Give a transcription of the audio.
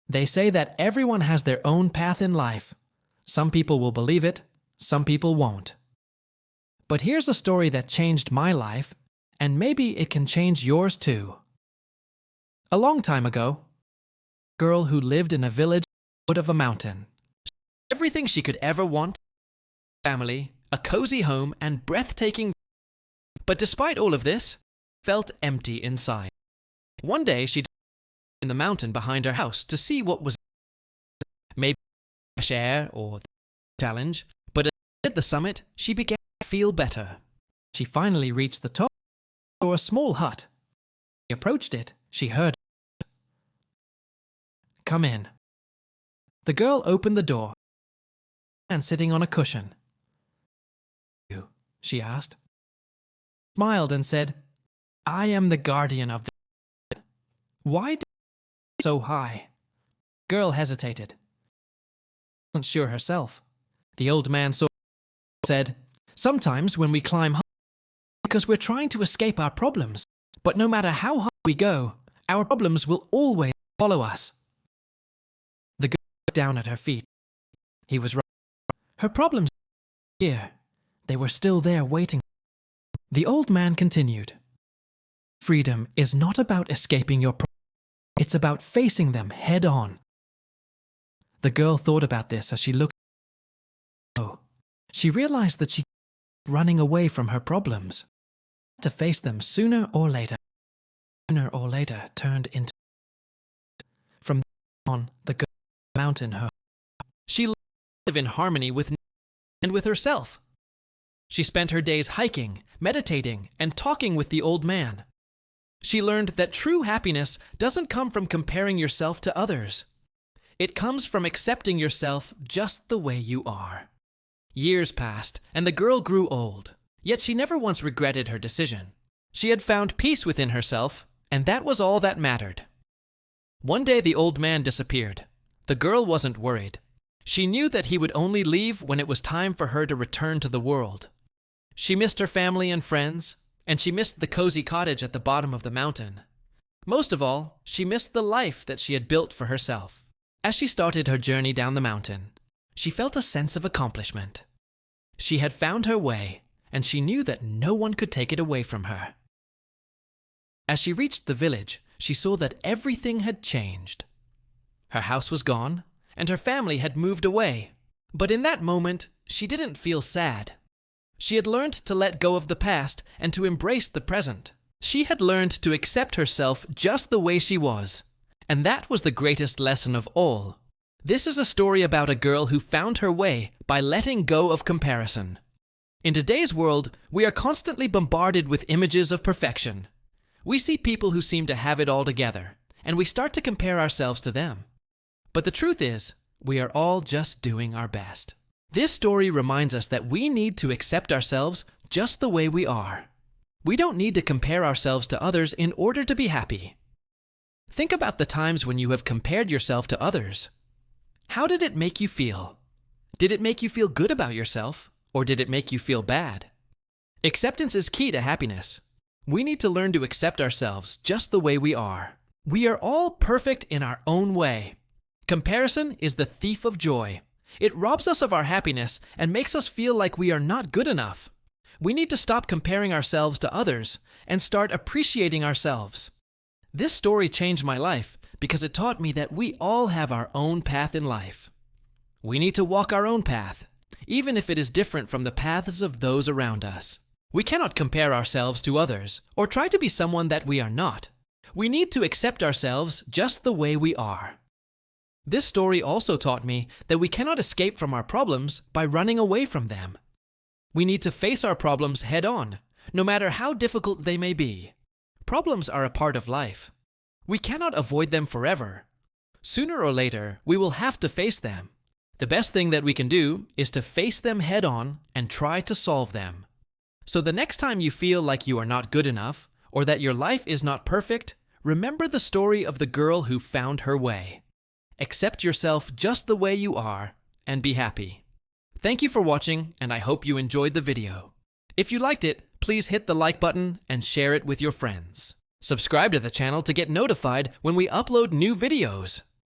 They say that everyone has their own path in life. Some people will believe it, some people won't. But here's a story that changed my life, and maybe it can change yours too. A long time ago, a girl who lived in a village at the foot of a mountain. Everything she could ever want: family, a cozy home, and breathtaking. But despite all of this, felt empty inside. One day she in the mountain behind her house to see what was maybe fresh air or challenge, but at the summit she began to feel better. She finally reached the top and saw a small hut. She approached it. She heard, "Come in." The girl opened the door and sitting on a cushion. "You?" she asked. Smiled and said, "I am the guardian of the..." "Why do you so high?" The girl hesitated. She wasn't sure herself. The old man said, "Sometimes when we climb high, because we're trying to escape our problems, but no matter how high we go, our problems will always follow us." The girl looked down at her feet. He was right. Her problems were here. They were still there waiting. The old man continued, "Freedom is not about escaping your problems. It's about facing them head on." The girl thought about this as she looked. Oh, she realized that she kept running away from her problems. To face them sooner or later. Sooner or later turned into. From then on, the girl mountain her. She lived in harmony with nature and with herself. She spent her days hiking, meditating, and talking with the old man. She learned that true happiness doesn't come from comparing yourself to others. It comes from accepting yourself just the way you are. Years passed, and the girl grew old, yet she never once regretted her decision. She had found peace within herself, and that was all that mattered. One day the old man disappeared. The girl wasn't worried. She knew that he would only leave when it was time for her to return to the world. She missed her family and friends, and she missed the cozy cottage at the bottom of the mountain. Most of all, she missed the life that she had built for herself. As she started her journey down the mountain, she felt a sense of accomplishment. She had found her way, and she knew that no one could take it away from her. As she reached the village, she saw that everything had changed. Her house was gone, and her family had moved away. But in that moment, she didn't feel sad. She had learned to let go of the past and to embrace the present. She had learned to accept herself just the way she was. And that was the greatest lesson of all. This is a story about a girl who found her way by letting go of comparison. In today's world, we are constantly bombarded with images of perfection. We see people who seem to have it all together, and we start to compare ourselves to them. But the truth is, we are all just doing our best. This story reminds us that we need to accept ourselves just the way we are. We don't need to compare ourselves to others in order to be happy. Think about the times when you have compared yourself to others. How did it make you feel? Did it make you feel good about yourself, or did it make you feel bad? Acceptance is key to happiness. We need to learn to accept ourselves just the way we are. We are all perfect in our own way. Comparison is the thief of joy. It robs us of our happiness and makes us feel like we are not good enough. We need to stop comparing ourselves to others and start appreciating ourselves. This story changed my life because it taught me that we all have our own path in life. We need to walk our own path, even if it is different from the paths of those around us. We cannot compare ourselves to others or try to be someone that we are not. We need to accept ourselves just the way we are. This story also taught me that we cannot escape from our problems by running away from them. We need to face our problems head on, no matter how difficult they may be. Problems are a part of life. We cannot avoid them forever. Sooner or later, we will have to face them. The best thing that we can do is to face them head on and try to solve them. So the next time you feel like you are not good enough, or that your life is not perfect, remember the story of the girl who found her way. Accept yourself just the way you are, and be happy. Thank you for watching, and I hope you enjoyed the video. If you liked it, please hit the like button and share it with your friends. Subscribe to the channel to get notified when we upload new videos.